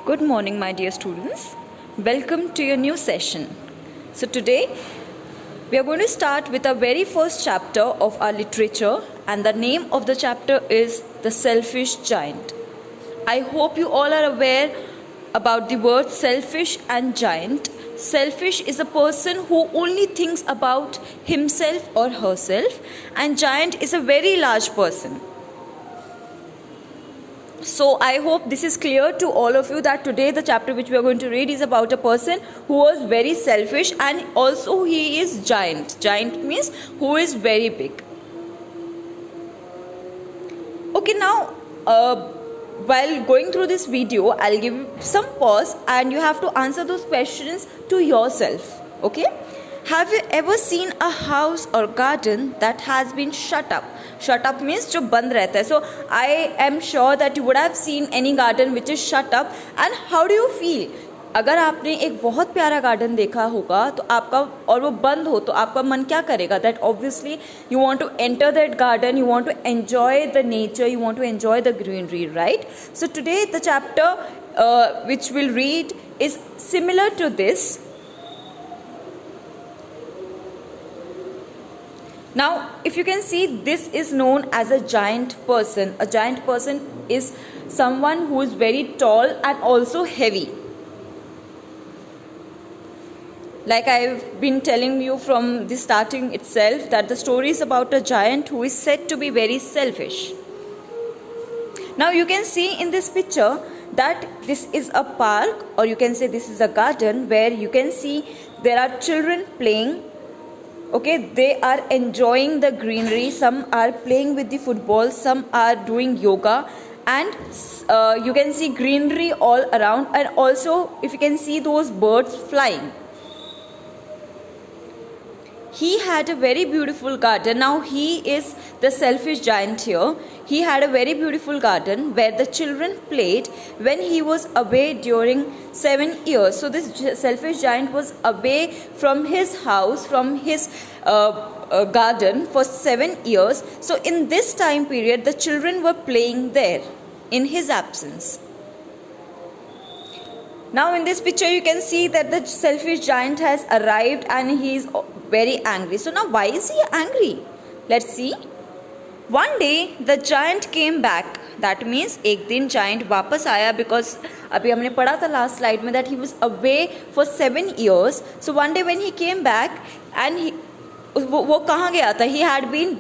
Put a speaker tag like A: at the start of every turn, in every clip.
A: Good morning, my dear students. Welcome to your new session. So today we are going to start with our very first chapter of our literature, and the name of the chapter is The Selfish Giant. I hope you all are aware about the word selfish and giant. Selfish is a person who only thinks about himself or herself, and giant is a very large person. So I hope this is clear to all of you that today the chapter which we are going to read is about a person who was very selfish, and also he is giant. Giant means who is very big. Okay, now while going through this video, I'll give you some pause and you have to answer those questions to yourself. Okay? Have you ever seen a house or garden that has been shut up? Shut up means जो बंद रहता है. So I am sure that you would have seen any garden which is shut up. And how do you feel? अगर आपने एक बहुत प्यारा garden देखा होगा तो आपका और वो बंद हो तो आपका मन क्या करेगा? That obviously you want to enter that garden, you want to enjoy the nature, you want to enjoy the greenery, right? So today the chapter which we'll read is similar to this. Now, if you can see, this is known as a giant person. A giant person is someone who is very tall and also heavy. Like I've been telling you from the starting itself that the story is about a giant who is said to be very selfish. Now you can see in this picture that this is a park, or you can say this is a garden where you can see there are children playing. Okay, they are enjoying the greenery. Some are playing with the football, some are doing yoga, and you can see greenery all around, and also if you can see those birds flying. He had a very beautiful garden. Now he is the selfish giant here. He had a very beautiful garden where the children played when he was away during 7 years. So this selfish giant was away from his house, from his garden for 7 years. So in this time period, the children were playing there in his absence. Now in this picture you can see that the selfish giant has arrived and he is very angry. So now why is he angry? Let's see. One day the giant came back. That means एक दिन giant वापस आया, because अभी हमने पढ़ा था last slide में that he was away for 7 years. So one day when he came back and वो कहाँ गया था? He had been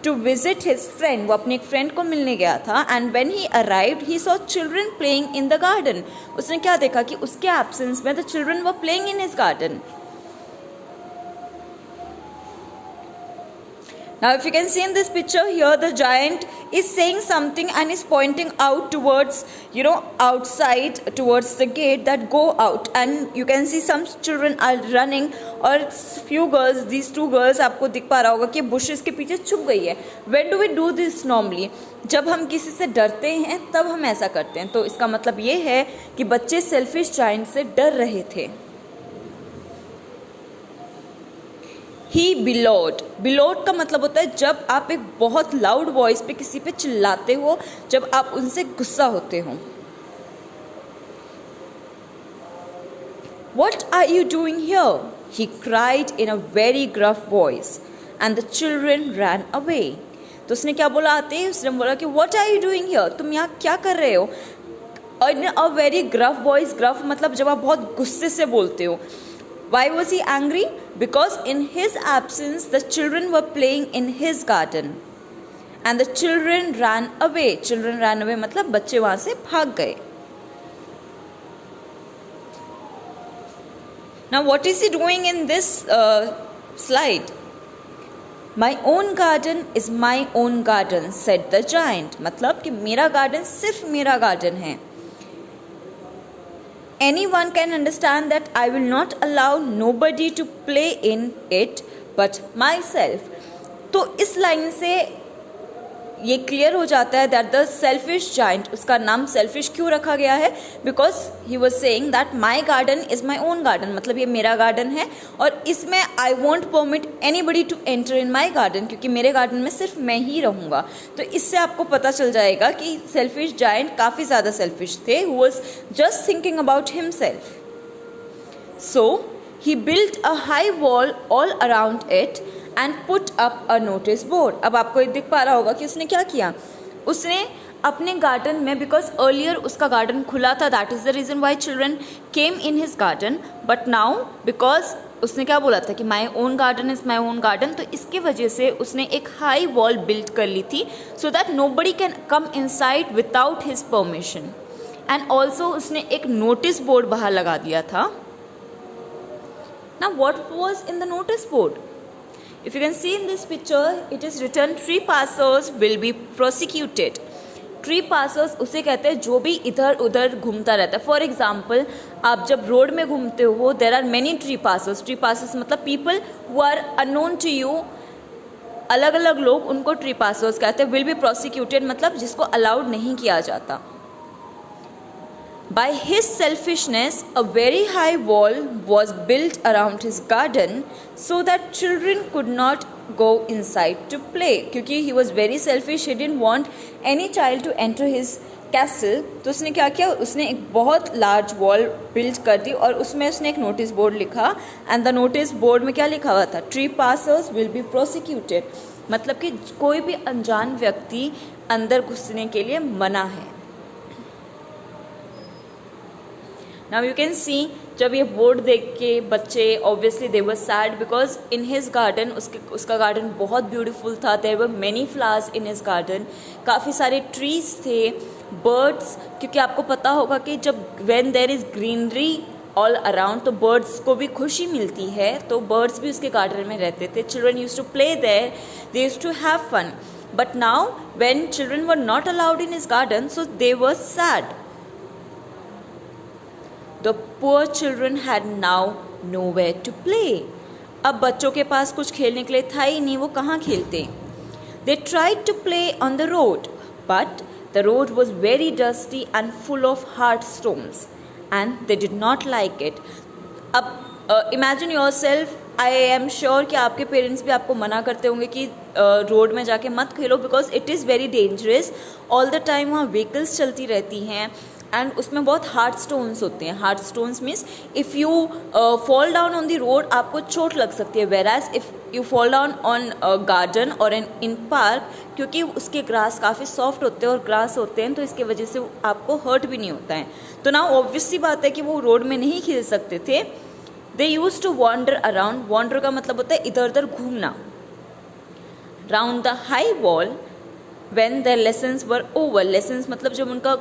A: to visit his friend. वो अपने एक फ्रेंड को मिलने गया था. And when he arrived, he saw children playing in the garden. उसने क्या देखा कि उसके absence में the children were playing in his garden. Now if you can see in this picture here, the giant is saying something and is pointing out towards, outside towards the gate, that go out. And you can see some children are running, or few girls, these two girls आपको दिख पा रहा होगा कि bushes के पीछे छुप गई है. When do we do this normally? जब हम किसी से डरते हैं तब हम ऐसा करते हैं. तो इसका मतलब ये है कि बच्चे selfish giant से डर रहे थे. He bellowed. Bellowed का मतलब होता है जब आप एक बहुत लाउड वॉइस पे किसी पे चिल्लाते हो, जब आप उनसे गुस्सा होते हो. What are you doing here? He cried in a very gruff voice, and the children ran away. तो उसने क्या बोला आते ही? उसने बोला कि What are you doing here? तुम यहाँ क्या कर रहे हो? In a very gruff voice. Gruff मतलब जब आप बहुत गुस्से से बोलते हो. Why was he angry? Because in his absence, the children were playing in his garden. And the children ran away. Children ran away मतलब बच्चे वहाँ से भाग गए. Now what is he doing in this slide? My own garden is my own garden, said the giant. मतलब कि मेरा garden सिर्फ मेरा garden है. Anyone can understand that I will not allow nobody to play in it but myself. तो इस line से ये क्लियर हो जाता है दैट द सेल्फिश जाइंट, उसका नाम सेल्फिश क्यों रखा गया है, because he was saying that my garden is my own garden, मतलब ये मेरा गार्डन है और इसमें I want permit anybody to enter in my garden, क्योंकि मेरे गार्डन में सिर्फ मैं ही रहूँगा। तो इससे आपको पता चल जाएगा कि सेल्फिश जाइंट काफ़ी ज़्यादा सेल्फिश थे, who was just thinking about himself. So he built a high wall all around it and put up a notice board. अब आपको ये दिख पा रहा होगा कि उसने क्या किया, उसने अपने गार्डन में, बिकॉज अर्लियर उसका गार्डन खुला था, that is the reason why children came in his garden, but now because उसने क्या बोला था कि माई own garden is my own garden, तो इसकी वजह से उसने एक हाई वॉल बिल्ड कर ली थी so that nobody can come inside without his permission. And also उसने एक नोटिस बोर्ड बाहर लगा दिया था। Now what was in the notice board? If you can see in this picture, it is written trespassers will be prosecuted. Trespassers उसे कहते हैं जो भी इधर उधर घूमता रहता है। फॉर एग्जाम्पल, आप जब रोड में घूमते हो, there are many trespassers. Trespassers मतलब people who are unknown to you, अलग अलग लोग, उनको trespassers कहते हैं। will be prosecuted मतलब जिसको अलाउड नहीं किया जाता। By his selfishness, a very high wall was built around his garden so that children could not go inside to play. क्योंकि he was very selfish, he didn't want any child to enter his castle. तो उसने क्या किया, उसने एक बहुत large wall build कर दी और उसमें उसने एक notice board लिखा, and the notice board में क्या लिखा हुआ था, trespassers will be prosecuted, मतलब कि कोई भी अनजान व्यक्ति अंदर घुसने के लिए मना है। Now you can see, जब ये बोर्ड देख के बच्चे obviously they were sad because in his garden, उसका गार्डन बहुत ब्यूटीफुल था, there were many flowers in his garden, काफ़ी सारे ट्रीज थे, बर्ड्स, क्योंकि आपको पता होगा कि जब when there is greenery all around तो बर्ड्स को भी खुशी मिलती है, तो बर्ड्स भी उसके गार्डन में रहते थे। Children used to play there, they used to have fun, but now when children were not allowed in his garden, so they were sad. The poor children had now nowhere to play. अब बच्चों के पास कुछ खेलने के लिए था ही नहीं, वो कहाँ खेलते। They tried to play on the road, but the road was very dusty and full of hard stones, and they did not like it. अब imagine yourself, I am sure कि आपके पेरेंट्स भी आपको मना करते होंगे कि रोड में जाके मत खेलो, because it is very dangerous. All the time वहाँ व्हीकल्स चलती रहती हैं एंड उसमें बहुत हार्ड स्टोन्स होते हैं। Hard stones means if you fall down on the road आपको चोट लग सकती है, whereas if you fall down on garden और इन पार्क, क्योंकि उसके ग्रास काफ़ी सॉफ्ट होते हैं और ग्रास होते हैं, तो इसके वजह से आपको हर्ट भी नहीं होता है। तो ना ऑब्वियस सी बात है कि वो रोड में नहीं खेल सकते थे। They used to wander around, wander का मतलब होता है इधर उधर घूमना, round the high wall when their lessons were over. Lessons मतलब जब उनका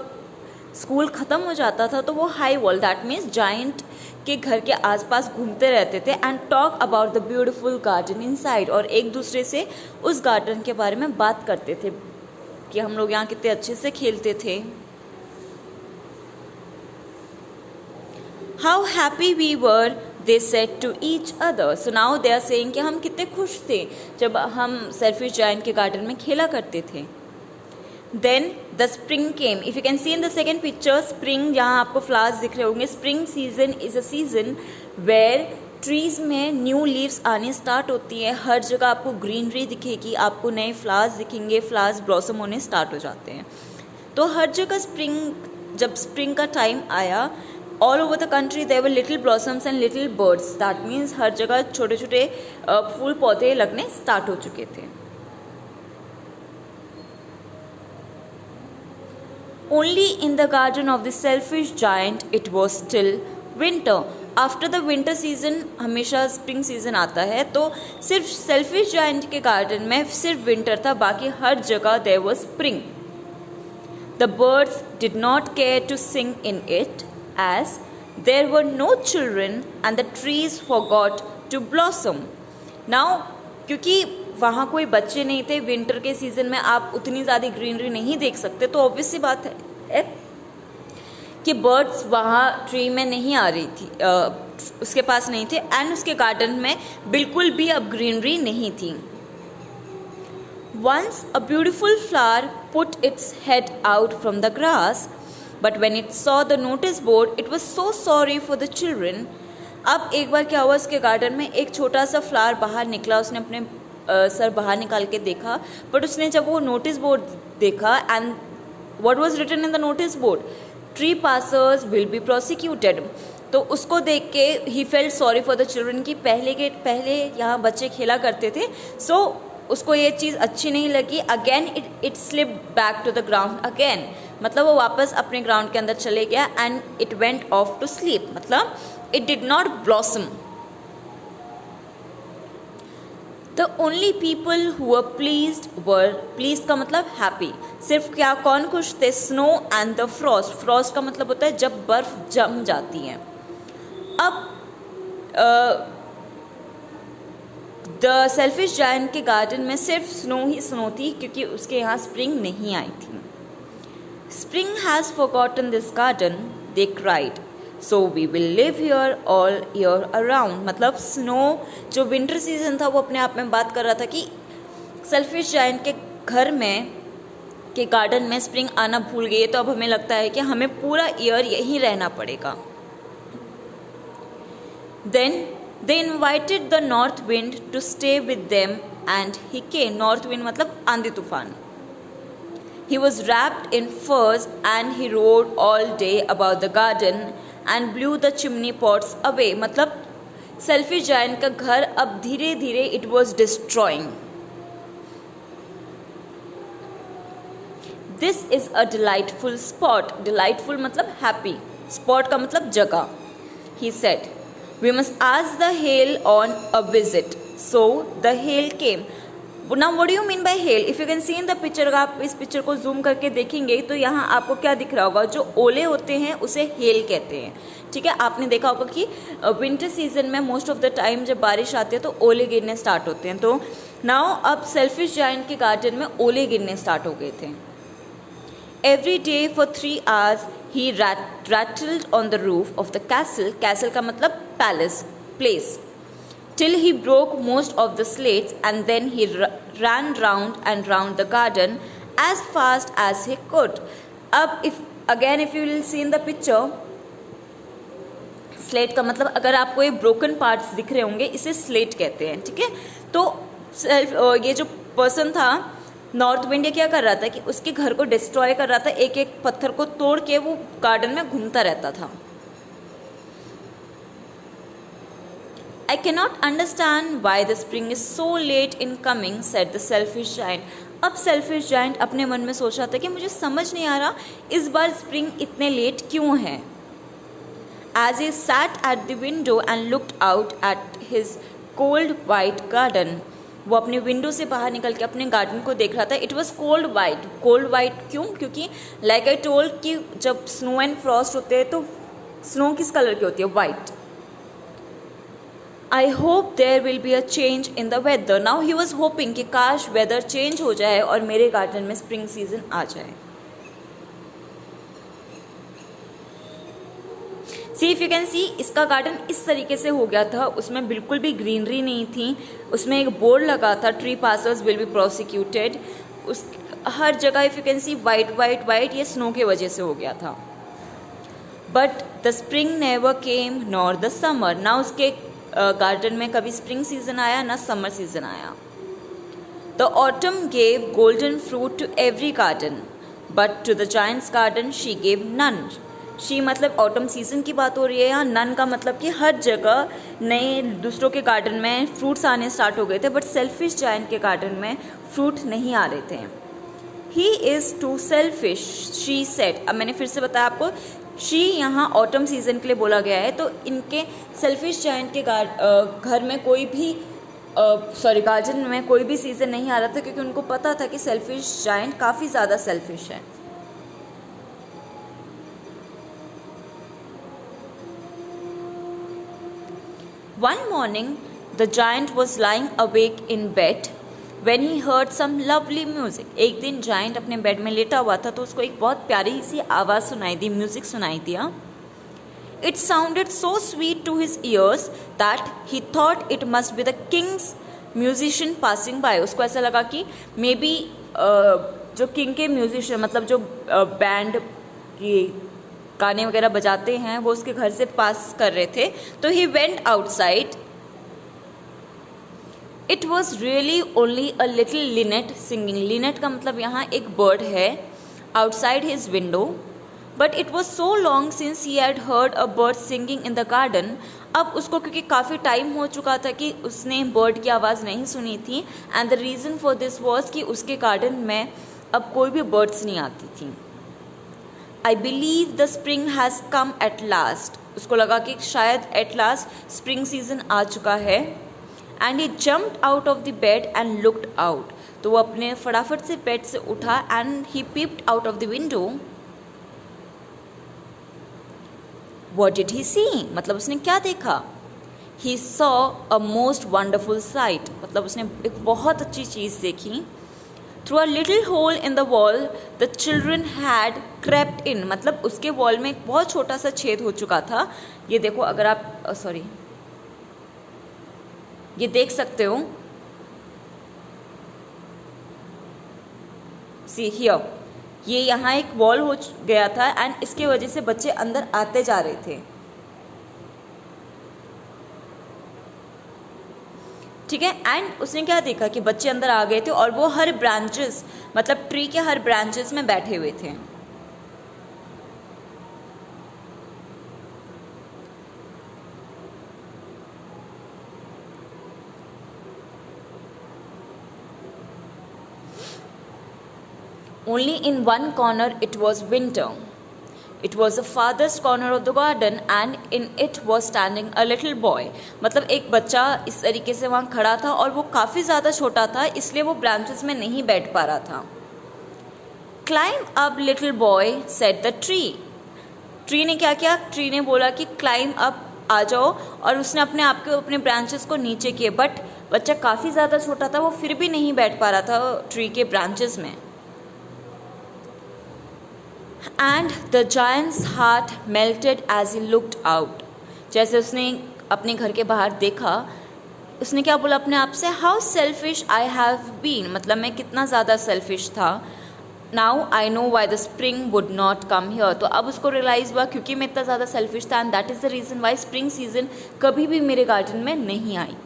A: स्कूल ख़त्म हो जाता था तो वो high wall, that means giant के घर के आसपास घूमते रहते थे and talk about the beautiful garden inside, और एक दूसरे से उस गार्डन के बारे में बात करते थे कि हम लोग यहाँ कितने अच्छे से खेलते थे। How happy we were they said to each other. So now they are saying कि हम कितने खुश थे जब हम सेल्फिश जाइंट के गार्डन में खेला करते थे। Then the spring came. If you can see in the second picture, spring, जहाँ आपको flowers दिख रहे होंगे, spring season is a season where trees में new leaves आने start होती है, हर जगह आपको greenery दिखेगी, आपको नए flowers दिखेंगे, flowers blossom होने start हो जाते हैं। तो हर जगह spring, जब spring का time आया, all over the country there were little blossoms and little birds. That means हर जगह छोटे छोटे फूल पौधे लगने start हो चुके थे। Only in the garden of the selfish giant it was still winter. After the winter season, हमेशा spring season आता है, तो सिर्फ selfish giant के garden में सिर्फ winter था, बाकी हर जगह there was spring. The birds did not care to sing in it as there were no children and the trees forgot to blossom. Now, क्योंकि वहाँ कोई बच्चे नहीं थे, विंटर के सीज़न में आप उतनी ज़्यादा ग्रीनरी नहीं देख सकते, तो ऑब्वियस सी बात है कि बर्ड्स वहाँ ट्री में नहीं आ रही थी, उसके पास नहीं थे, एंड उसके गार्डन में बिल्कुल भी अब ग्रीनरी नहीं थी। Once a beautiful flower put its head out from the grass, but when it saw the notice board, it was so sorry for the children. अब एक बार क्या हुआ, उसके गार्डन में एक छोटा सा फ्लावर बाहर निकला, उसने अपने सर बाहर निकाल के देखा, बट उसने जब वो नोटिस बोर्ड देखा, and what was written in the notice board, trespassers will be prosecuted. तो उसको देख के ही felt sorry for the children कि पहले यहाँ बच्चे खेला करते थे, सो उसको ये चीज़ अच्छी नहीं लगी. Again it slip back to the ground again, मतलब वो वापस अपने ग्राउंड के अंदर चले गया, and it went off to sleep, मतलब it did not blossom. The only people who were pleased का मतलब हैप्पी. सिर्फ क्या कौन खुश थे? Snow and the frost. Frost का मतलब होता है जब बर्फ जम जाती है. अब द सेल्फिश जायंट के गार्डन में सिर्फ स्नो ही स्नो थी, क्योंकि उसके यहाँ स्प्रिंग नहीं आई थी. Spring has forgotten this garden, they cried, so we will live here all year around. मतलब स्नो जो विंटर सीजन था वो अपने आप में बात कर रहा था कि सेल्फिश जायंट के घर में के गार्डन में स्प्रिंग आना भूल गई है, तो अब हमें लगता है कि हमें पूरा ईयर यहीं रहना पड़ेगा. Then they invited the north wind to stay with them and he came. North wind मतलब आंधी तूफान. He was wrapped in furs and he rode all day about the garden and blew the chimney pots away. मतलब selfish giant का घर अब धीरे धीरे it was destroying. This is a delightful spot. Delightful मतलब happy. Spot का मतलब जगह. He said, we must ask the hail on a visit. So the hail came. Now what do you mean by hail? If you can see in the picture, अगर आप इस picture को zoom करके देखेंगे तो यहाँ आपको क्या दिख रहा होगा, जो ओले होते हैं उसे हेल कहते हैं. ठीक है, आपने देखा होगा कि विंटर सीजन में मोस्ट ऑफ द टाइम जब बारिश आती है तो ओले गिरने स्टार्ट होते हैं. तो नाउ अब सेल्फिश जायंट के गार्डन में ओले गिरने स्टार्ट हो गए थे. Every day for 3 hours he rattled on the roof of the castle. Castle का मतलब palace, place. Till he broke most of the slates, and then he ran round and round the garden as fast as he could. अब if you will see in the picture, slate का मतलब अगर आपको ये broken parts दिख रहे होंगे, इसे slate कहते हैं. ठीक है, तो ये जो पर्सन था नॉर्थ विंड, ये क्या कर रहा था कि उसके घर को डिस्ट्रॉय कर रहा था, एक एक पत्थर को तोड़ के वो गार्डन में घूमता रहता था. I cannot understand why the spring is so late in coming, said the selfish giant. अब selfish giant अपने मन में सोच रहा था कि मुझे समझ नहीं आ रहा इस बार स्प्रिंग इतने लेट क्यों है. As he sat at the window and looked out at his cold white garden, वो अपने विंडो से बाहर निकल के अपने गार्डन को देख रहा था. इट वॉज कोल्ड वाइट क्यों? क्योंकि लाइक आई टोल्ड कि जब स्नो एंड फ्रॉस्ट होते हैं तो स्नो किस कलर की होती है? White. I hope there will be a change in the weather. Now he was hoping कि काश वेदर चेंज हो जाए और मेरे गार्डन में स्प्रिंग सीजन आ जाए. सी इफ यू कैन सी, इसका गार्डन इस तरीके से हो गया था, उसमें बिल्कुल भी ग्रीनरी नहीं थी. उसमें एक बोर्ड लगा था, trespassers will be prosecuted. उस हर जगह if you can see white, ये स्नो की वजह से हो गया था. But the spring never came nor the summer. ना उसके गार्डन में कभी स्प्रिंग सीजन आया ना समर सीजन आया. The autumn gave golden fruit to every garden, but to the giant's garden she gave none. She मतलब ऑटम सीजन की बात हो रही है यहाँ. नन का मतलब कि हर जगह नए दूसरों के गार्डन में फ्रूट्स आने स्टार्ट हो गए थे, बट सेल्फिश जायंट के गार्डन में फ्रूट नहीं आ रहे थे. He is too selfish, she said. अब मैंने फिर से बताया आपको, शी यहाँ ऑटम सीजन के लिए बोला गया है. तो इनके सेल्फिश जायंट के घर में कोई भी गार्डन में कोई भी सीजन नहीं आ रहा था, क्योंकि उनको पता था कि सेल्फिश जायंट काफ़ी ज़्यादा सेल्फिश है. One morning, the giant was lying awake in bed when he heard some lovely music. एक दिन giant अपने बेड में लेटा हुआ था तो उसको एक बहुत प्यारी सी आवाज़ सुनाई दी, म्यूजिक सुनाई दिया. It sounded so sweet to his ears that he thought it must be the king's musician passing by, उसको ऐसा लगा कि मे बी जो किंग के म्यूजिशियन मतलब जो बैंड की गाने वगैरह बजाते हैं वो उसके घर से पास कर रहे थे, तो he went outside. It was really only a little Lynette singing. Lynette का मतलब यहाँ एक बर्ड है. Outside his window, but it was so long since he had heard a bird singing in the garden. अब उसको क्योंकि काफ़ी time हो चुका था कि उसने बर्ड की आवाज़ नहीं सुनी थी, and the reason for this was कि उसके गार्डन में अब कोई भी बर्ड्स नहीं आती थी. I believe the spring has come at last. उसको लगा कि शायद एट लास्ट स्प्रिंग सीजन आ चुका है. And he jumped out of the bed and looked out. तो वो अपने फटाफट से बेड से उठा and he peeped out of the window. What did he see? मतलब उसने क्या देखा? He saw a most wonderful sight. मतलब उसने एक बहुत अच्छी चीज़ देखी. Through a little hole in the wall, the children had crept in. मतलब उसके वॉल में एक बहुत छोटा सा छेद हो चुका था. ये देखो, अगर आप सॉरी ये देख सकते हो. See here. ये यहाँ एक वॉल हो गया था एंड इसके वजह से बच्चे अंदर आते जा रहे थे. ठीक है. एंड उसने क्या देखा कि बच्चे अंदर आ गए थे और वो हर ब्रांचेस मतलब ट्री के हर ब्रांचेस में बैठे हुए थे. Only in one corner it was winter. It was the farthest corner of the garden and in it was standing a little boy. मतलब एक बच्चा इस तरीके से वहाँ खड़ा था और वो काफ़ी ज़्यादा छोटा था, इसलिए वो ब्रांचेस में नहीं बैठ पा रहा था. Climb up little boy, said the tree. Tree ने क्या किया? ट्री ने बोला कि क्लाइम अप, आ जाओ, और उसने अपने आप के अपने ब्रांचेस को नीचे किए. बट बच्चा काफ़ी ज़्यादा छोटा था, वो फिर भी नहीं बैठ पा रहा था ट्री के ब्रांचेस में. And the giant's heart melted as he looked out. जैसे उसने अपने घर के बाहर देखा, उसने क्या बोला अपने आप से? How selfish I have been. मतलब मैं कितना ज़्यादा सेल्फिश था. Now I know why the spring would not come here. तो अब उसको रियलाइज़ हुआ क्योंकि मैं इतना ज़्यादा सेल्फिश था, and that is the reason why spring season कभी भी मेरे गार्डन में नहीं आई.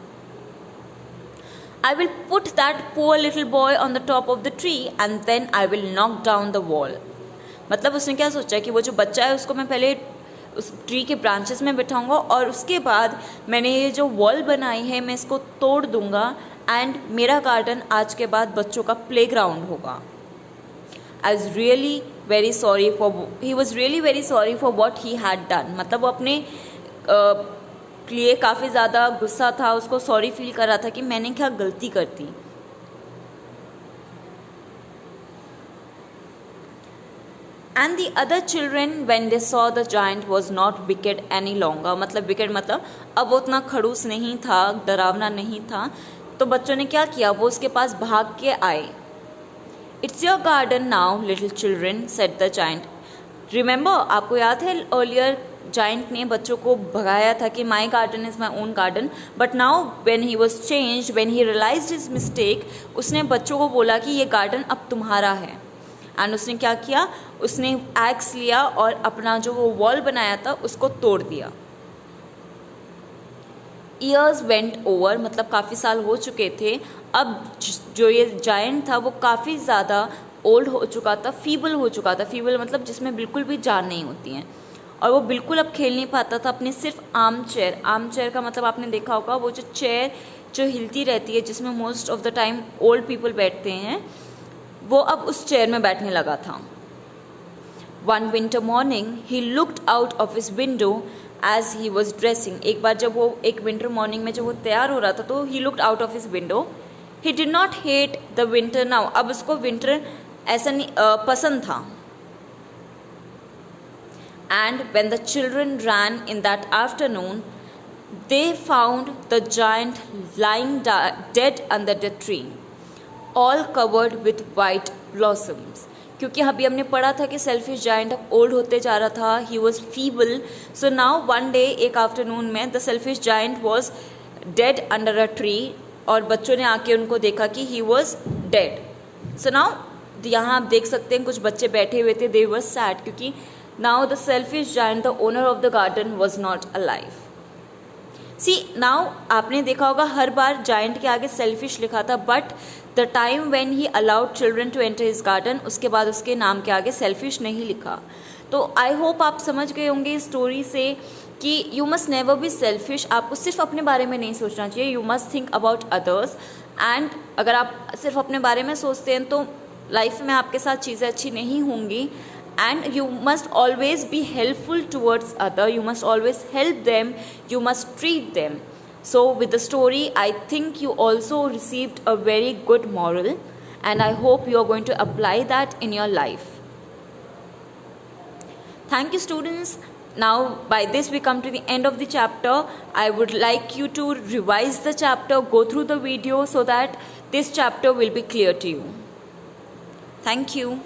A: I will put that poor little boy on the top of the tree and then I will knock down the wall. मतलब उसने क्या सोचा कि वो जो बच्चा है उसको मैं पहले उस ट्री के ब्रांचेस में बिठाऊंगा और उसके बाद मैंने ये जो वॉल बनाई है मैं इसको तोड़ दूंगा एंड मेरा गार्डन आज के बाद बच्चों का प्लेग्राउंड होगा. I was really very sorry for he was really very sorry for what he had done. मतलब वो अपने लिए काफ़ी ज़्यादा गुस्सा था, उसको सॉरी फील कर रहा था कि मैंने क्या गलती कर दी. And the other children when they saw the giant was not wicked any longer. मतलब wicked मतलब अब वो उतना खड़ूस नहीं था, डरावना नहीं था. तो बच्चों ने क्या किया? वो उसके पास भाग के आए. It's your garden now, little children, said the giant. Remember, आपको याद है earlier giant ने बच्चों को भगाया था कि my garden is my own garden. But now when he was changed, when he realized his mistake, उसने बच्चों को बोला कि ये गार्डन अब तुम्हारा है. एंड उसने क्या किया? उसने एक्स लिया और अपना जो वो वॉल बनाया था उसको तोड़ दिया. ईयर्स वेंट ओवर मतलब काफ़ी साल हो चुके थे. अब जो ये जायंट था वो काफ़ी ज़्यादा ओल्ड हो चुका था, फीबल हो चुका था. फीबल मतलब जिसमें बिल्कुल भी जान नहीं होती हैं, और वो बिल्कुल अब खेल नहीं पाता था. अपने सिर्फ आर्म चेयर का मतलब आपने देखा होगा वो जो चेयर जो हिलती रहती है जिसमें most of the time old people बैठते हैं, वो अब उस चेयर में बैठने लगा था. One winter morning, he looked out of his window as he was dressing. एक बार जब वो एक winter morning में जब वो तैयार हो रहा था तो he looked out of his window. He did not hate the winter now. अब उसको winter ऐसा नहीं पसंद था. And when the children ran in that afternoon, they found the giant lying dead under the tree, all covered with white blossoms. क्योंकि अभी हमने पढ़ा था कि सेल्फिश जायंट अब ओल्ड होते जा रहा था, he was feeble. So now one day एक आफ्टरनून में the selfish giant was dead under a tree और बच्चों ने आके उनको देखा कि he was dead. So now यहाँ आप देख सकते हैं कुछ बच्चे बैठे हुए थे, दे वर सैड, क्योंकि now the selfish giant, the owner of the garden, was not alive. See now आपने देखा होगा हर बार जायंट के आगे सेल्फिश लिखा था, but the time when he allowed children to enter his garden, उसके बाद उसके नाम के आगे सेल्फिश नहीं लिखा. तो आई होप आप समझ गए होंगे इस स्टोरी से कि you must never be selfish. आपको सिर्फ अपने बारे में नहीं सोचना चाहिए, you must think about others. And अगर आप सिर्फ अपने बारे में सोचते हैं तो लाइफ में आपके साथ चीज़ें अच्छी नहीं होंगी. And you must always be helpful towards other, you must always help them, you must treat them. So with the story, I think you also received a very good moral, and I hope you are going to apply that in your life. Thank you, students. Now by this we come to the end of the chapter. I would like you to revise the chapter, go through the video so that this chapter will be clear to you. Thank you.